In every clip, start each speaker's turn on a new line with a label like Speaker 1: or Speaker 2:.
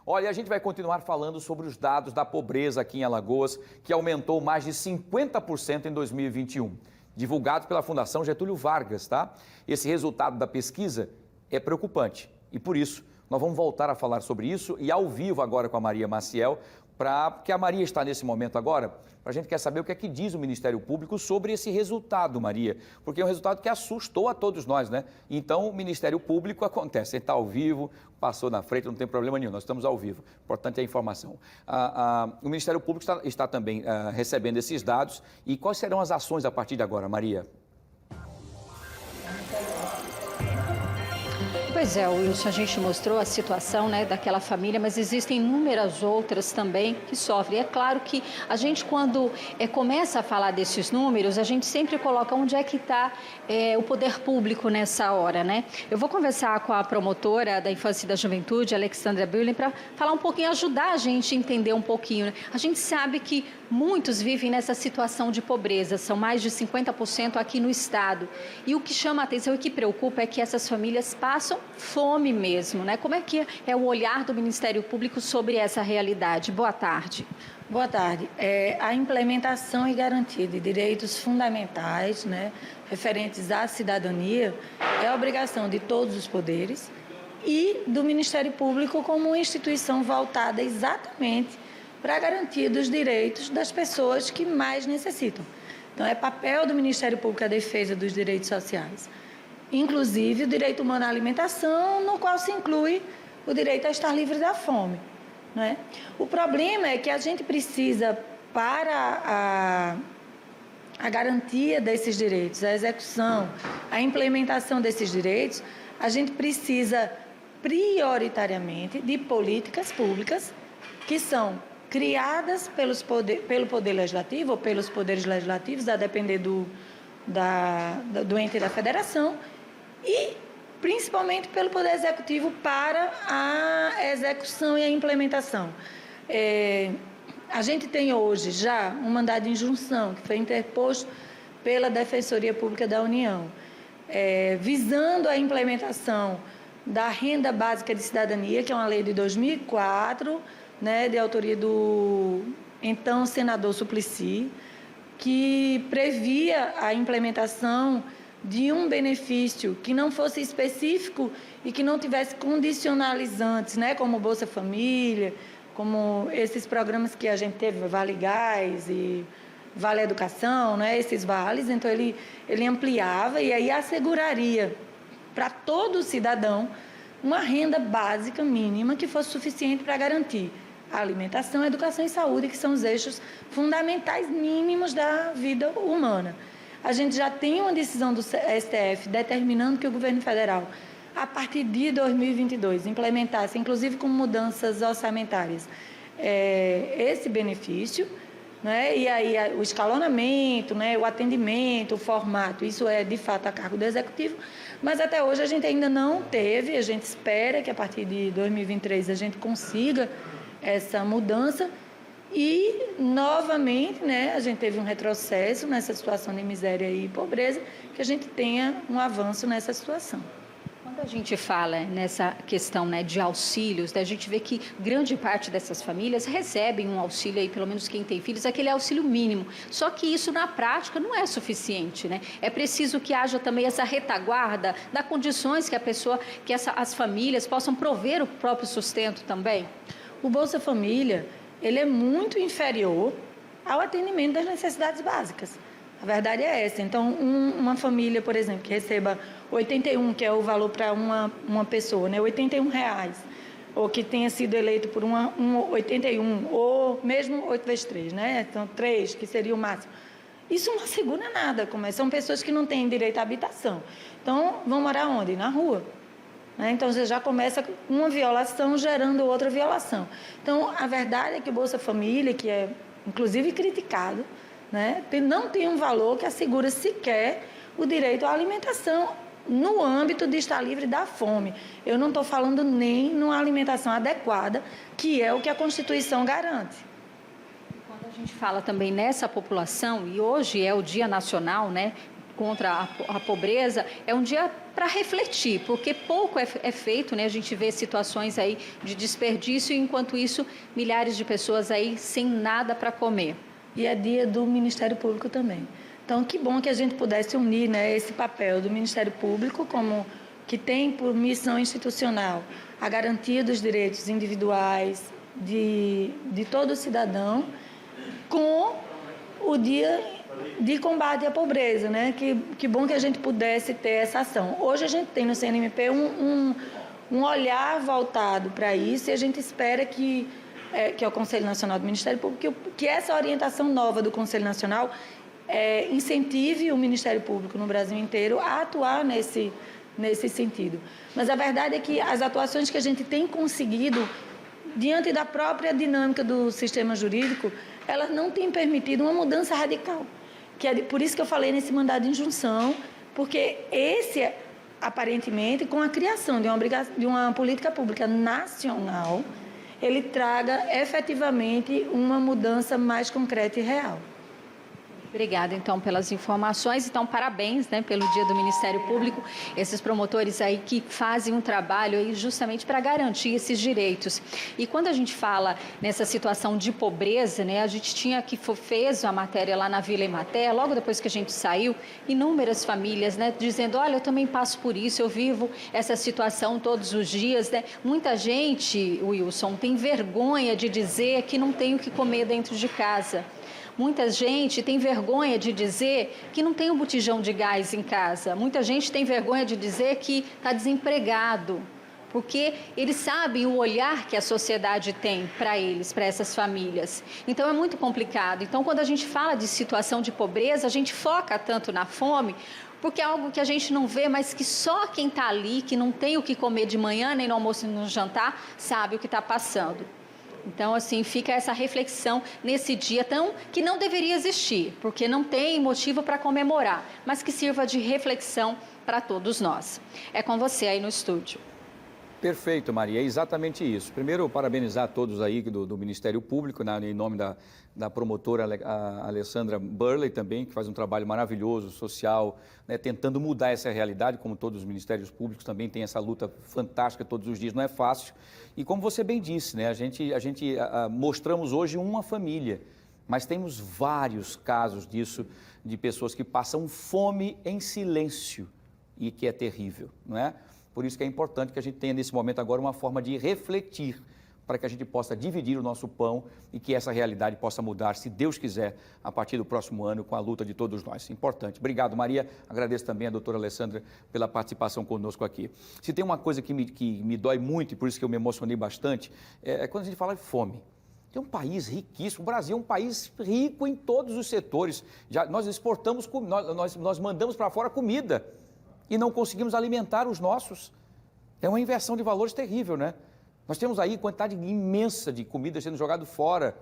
Speaker 1: Olha, a gente vai continuar falando sobre os dados da pobreza aqui em Alagoas, que aumentou mais de 50% em 2021, divulgado pela Fundação Getúlio Vargas, tá? Esse resultado da pesquisa é preocupante e, por isso, nós vamos voltar a falar sobre isso e ao vivo agora com a Maria Maciel, porque a Maria está nesse momento agora, a gente quer saber o que é que diz o Ministério Público sobre esse resultado, Maria, porque é um resultado que assustou a todos nós, né? Então, o Ministério Público acontece, ele está ao vivo, passou na frente, não tem problema nenhum, nós estamos ao vivo, importante é a informação. O Ministério Público está também recebendo esses dados e quais serão as ações a partir de agora, Maria?
Speaker 2: Pois é, Wilson, a gente mostrou a situação, né, daquela família, mas existem inúmeras outras também que sofrem. É claro que a gente, quando começa a falar desses números, a gente sempre coloca onde é que está o poder público nessa hora, né? Eu vou conversar com a promotora da Infância e da Juventude, Alexandra Bühlen, para falar um pouquinho, ajudar a gente a entender um pouquinho, né? A gente sabe que muitos vivem nessa situação de pobreza, são mais de 50% aqui no estado. E o que chama a atenção e o que preocupa é que essas famílias passam fome mesmo, né? Como é que é o olhar do Ministério Público sobre essa realidade? Boa tarde.
Speaker 3: Boa tarde. A implementação e garantia de direitos fundamentais, né, referentes à cidadania, é a obrigação de todos os poderes e do Ministério Público como uma instituição voltada exatamente para a garantia dos direitos das pessoas que mais necessitam. Então, é papel do Ministério Público a defesa dos direitos sociais, inclusive o direito humano à alimentação, no qual se inclui o direito a estar livre da fome, né? O problema é que a gente precisa, para a garantia desses direitos, a execução, a implementação desses direitos, a gente precisa prioritariamente de políticas públicas que são criadas pelo Poder Legislativo ou pelos poderes legislativos, a depender do ente da federação, e principalmente pelo Poder Executivo para a execução e a implementação. A gente tem hoje já um mandado de injunção que foi interposto pela Defensoria Pública da União, visando a implementação da Renda Básica de Cidadania, que é uma lei de 2004, né, de autoria do então senador Suplicy, que previa a implementação de um benefício que não fosse específico e que não tivesse condicionalizantes, né, como Bolsa Família, como esses programas que a gente teve, Vale Gás e Vale Educação, né, esses vales. Então, ele ampliava e aí asseguraria para todo cidadão uma renda básica mínima que fosse suficiente para garantir a alimentação, a educação e saúde, que são os eixos fundamentais mínimos da vida humana. A gente já tem uma decisão do STF determinando que o governo federal, a partir de 2022, implementasse, inclusive com mudanças orçamentárias, esse benefício, né? E aí o escalonamento, né? O atendimento, o formato, isso é de fato a cargo do Executivo, mas até hoje a gente ainda não teve, a gente espera que a partir de 2023 a gente consiga essa mudança e, novamente, né, a gente teve um retrocesso nessa situação de miséria e pobreza, que a gente tenha um avanço nessa situação.
Speaker 2: Quando a gente fala nessa questão, né, de auxílios, né, a gente vê que grande parte dessas famílias recebem um auxílio, aí, pelo menos quem tem filhos, aquele auxílio mínimo. Só que isso, na prática, não é suficiente, né? É preciso que haja também essa retaguarda, dar condições que as famílias possam prover o próprio sustento também.
Speaker 3: O Bolsa Família, ele é muito inferior ao atendimento das necessidades básicas. A verdade é essa. Então, uma família, por exemplo, que receba 81, que é o valor para uma pessoa, né, R$81, ou que tenha sido eleito por 81, ou mesmo 8 vezes 3, né? Então, 3, que seria o máximo. Isso não assegura nada, são pessoas que não têm direito à habitação. Então, vão morar onde? Na rua. Então, você já começa com uma violação gerando outra violação. Então, a verdade é que o Bolsa Família, que é inclusive criticado, né, não tem um valor que assegura sequer o direito à alimentação no âmbito de estar livre da fome. Eu não estou falando nem numa alimentação adequada, que é o que a Constituição garante.
Speaker 2: Quando a gente fala também nessa população, e hoje é o Dia Nacional, né, contra a pobreza é um dia para refletir, porque pouco é feito, né? A gente vê situações aí de desperdício, e enquanto isso, milhares de pessoas aí sem nada para comer.
Speaker 3: E é dia do Ministério Público também. Então, que bom que a gente pudesse unir, né, esse papel do Ministério Público, como que tem por missão institucional a garantia dos direitos individuais de todo cidadão, com o dia de combate à pobreza, né? Que bom que a gente pudesse ter essa ação. Hoje a gente tem no CNMP um olhar voltado para isso, e a gente espera que é o Conselho Nacional do Ministério Público, que essa orientação nova do Conselho Nacional incentive o Ministério Público no Brasil inteiro a atuar nesse sentido. Mas a verdade é que as atuações que a gente tem conseguido, diante da própria dinâmica do sistema jurídico, elas não têm permitido uma mudança radical. Por isso que eu falei nesse mandado de injunção, porque aparentemente, com a criação de uma política pública nacional, ele traga efetivamente uma mudança mais concreta e real.
Speaker 2: Obrigada, então, pelas informações. Então, parabéns, né, pelo Dia do Ministério Público, esses promotores aí que fazem um trabalho aí justamente para garantir esses direitos. E quando a gente fala nessa situação de pobreza, né, a gente fez a matéria lá na Vila Emater, logo depois que a gente saiu, inúmeras famílias, né, dizendo, olha, eu também passo por isso, eu vivo essa situação todos os dias, né? Muita gente, Wilson, tem vergonha de dizer que não tem o que comer dentro de casa. Muita gente tem vergonha de dizer que não tem um botijão de gás em casa. Muita gente tem vergonha de dizer que está desempregado, porque eles sabem o olhar que a sociedade tem para eles, para essas famílias. Então, é muito complicado. Então, quando a gente fala de situação de pobreza, a gente foca tanto na fome, porque é algo que a gente não vê, mas que só quem está ali, que não tem o que comer de manhã, nem no almoço, nem no jantar, sabe o que está passando. Então, assim, fica essa reflexão nesse dia que não deveria existir, porque não tem motivo para comemorar, mas que sirva de reflexão para todos nós. É com você aí no estúdio.
Speaker 1: Perfeito, Maria, é exatamente isso. Primeiro, parabenizar a todos aí do Ministério Público, em nome da promotora a Alessandra Burley também, que faz um trabalho maravilhoso, social, né, tentando mudar essa realidade, como todos os ministérios públicos também têm essa luta fantástica todos os dias, não é fácil. E como você bem disse, né, a gente mostramos hoje uma família, mas temos vários casos disso, de pessoas que passam fome em silêncio, e que é terrível, não é? Por isso que é importante que a gente tenha nesse momento agora uma forma de refletir, para que a gente possa dividir o nosso pão e que essa realidade possa mudar, se Deus quiser, a partir do próximo ano, com a luta de todos nós. Importante. Obrigado, Maria. Agradeço também a doutora Alessandra pela participação conosco aqui. Se tem uma coisa que me dói muito, e por isso que eu me emocionei bastante, é quando a gente fala de fome. É um país riquíssimo, o Brasil é um país rico em todos os setores. Nós exportamos, nós mandamos para fora comida e não conseguimos alimentar os nossos. É uma inversão de valores terrível, né? Nós temos aí quantidade imensa de comida sendo jogada fora,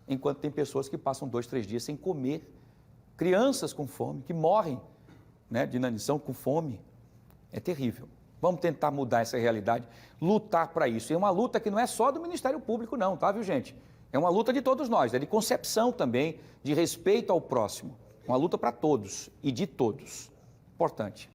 Speaker 1: enquanto tem pessoas que passam 2, 3 dias sem comer. Crianças com fome, que morrem, né, de inanição com fome. É terrível. Vamos tentar mudar essa realidade, lutar para isso. E é uma luta que não é só do Ministério Público não, tá, viu, gente? É uma luta de todos nós, é de concepção também, de respeito ao próximo. Uma luta para todos e de todos. Importante.